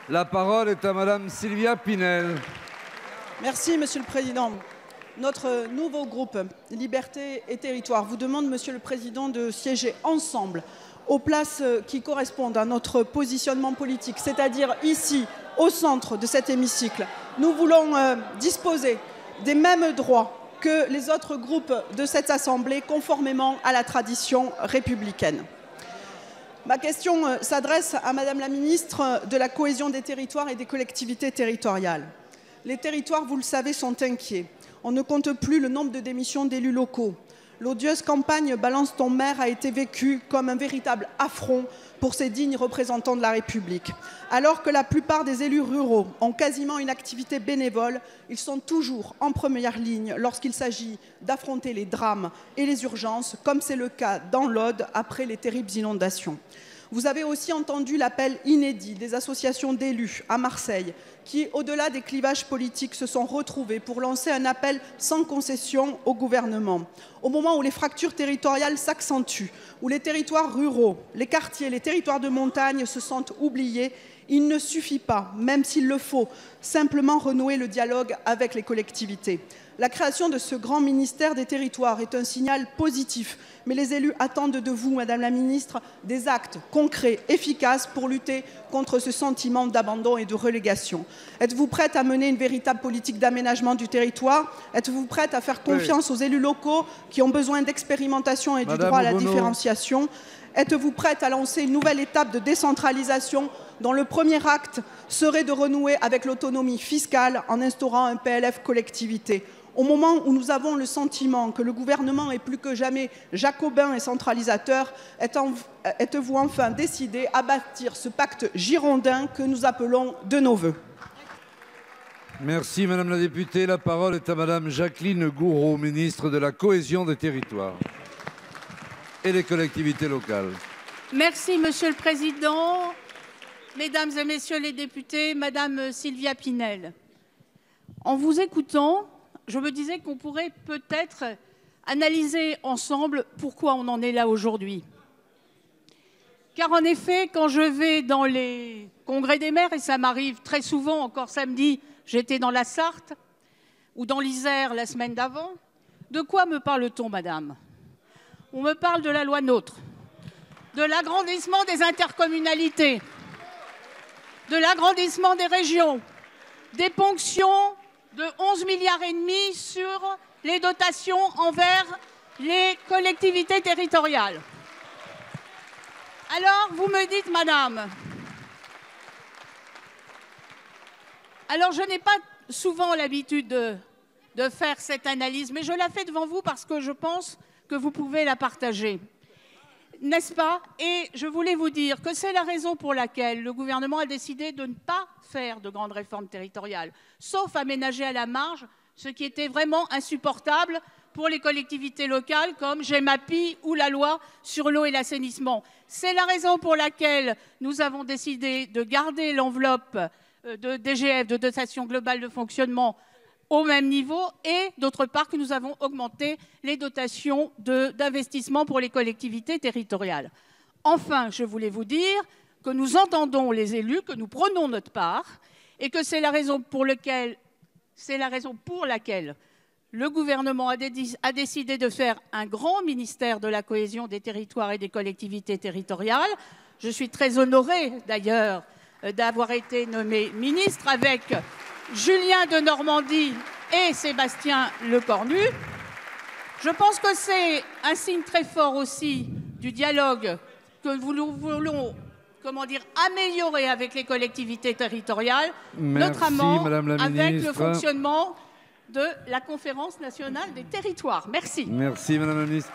La parole est à Madame Sylvia Pinel. Merci, Monsieur le Président. Notre nouveau groupe Liberté et Territoire vous demande, Monsieur le Président, de siéger ensemble aux places qui correspondent à notre positionnement politique, c'est-à-dire ici, au centre de cet hémicycle. Nous voulons disposer des mêmes droits que les autres groupes de cette Assemblée, conformément à la tradition républicaine. Ma question s'adresse à Madame la Ministre de la Cohésion des territoires et des collectivités territoriales. Les territoires, vous le savez, sont inquiets. On ne compte plus le nombre de démissions d'élus locaux. L'odieuse campagne Balance ton maire a été vécue comme un véritable affront pour ces dignes représentants de la République. Alors que la plupart des élus ruraux ont quasiment une activité bénévole, ils sont toujours en première ligne lorsqu'il s'agit d'affronter les drames et les urgences, comme c'est le cas dans l'Aude après les terribles inondations. Vous avez aussi entendu l'appel inédit des associations d'élus à Marseille qui, au-delà des clivages politiques, se sont retrouvés pour lancer un appel sans concession au gouvernement. Au moment où les fractures territoriales s'accentuent, où les territoires ruraux, les quartiers, les territoires de montagne se sentent oubliés, il ne suffit pas, même s'il le faut, simplement renouer le dialogue avec les collectivités. La création de ce grand ministère des territoires est un signal positif, mais les élus attendent de vous, Madame la Ministre, des actes concrets, efficaces pour lutter contre ce sentiment d'abandon et de relégation. Êtes-vous prête à mener une véritable politique d'aménagement du territoire? Êtes-vous prête à faire confiance aux élus locaux qui ont besoin d'expérimentation et du droit à la différenciation? Êtes-vous prête à lancer une nouvelle étape de décentralisation dont le premier acte serait de renouer avec l'autonomie fiscale en instaurant un PLF collectivité? Au moment où nous avons le sentiment que le gouvernement est plus que jamais jacobin et centralisateur, êtes-vous enfin décidé à bâtir ce pacte girondin que nous appelons de nos vœux? Merci Madame la députée. La parole est à Madame Jacqueline Gourault, ministre de la Cohésion des territoires et des collectivités locales. Merci Monsieur le Président, Mesdames et Messieurs les députés, Madame Sylvia Pinel. En vous écoutant, je me disais qu'on pourrait peut-être analyser ensemble pourquoi on en est là aujourd'hui. Car en effet, quand je vais dans les congrès des maires, et ça m'arrive très souvent, encore samedi, j'étais dans la Sarthe ou dans l'Isère la semaine d'avant, de quoi me parle-t-on, madame? On me parle de la loi NOTRe, de l'agrandissement des intercommunalités, de l'agrandissement des régions, des ponctions de 11,5 milliards sur les dotations envers les collectivités territoriales. Alors, vous me dites, madame, alors je n'ai pas souvent l'habitude de faire cette analyse, mais je la fais devant vous parce que je pense que vous pouvez la partager. N'est-ce pas? Et je voulais vous dire que c'est la raison pour laquelle le gouvernement a décidé de ne pas faire de grandes réformes territoriales, sauf aménager à la marge ce qui était vraiment insupportable pour les collectivités locales comme GEMAPI ou la loi sur l'eau et l'assainissement. C'est la raison pour laquelle nous avons décidé de garder l'enveloppe de DGF, de dotation globale de fonctionnement, au même niveau et, d'autre part, que nous avons augmenté les dotations d'investissement pour les collectivités territoriales. Enfin, je voulais vous dire que nous entendons les élus, que nous prenons notre part et que c'est la raison pour laquelle le gouvernement a décidé de faire un grand ministère de la cohésion des territoires et des collectivités territoriales. Je suis très honorée, d'ailleurs, d'avoir été nommée ministre avec Julien Denormandie et Sébastien Lecornu. Je pense que c'est un signe très fort aussi du dialogue que nous voulons améliorer avec les collectivités territoriales, notamment avec le fonctionnement de la Conférence nationale des territoires. Merci. Merci Madame la Ministre.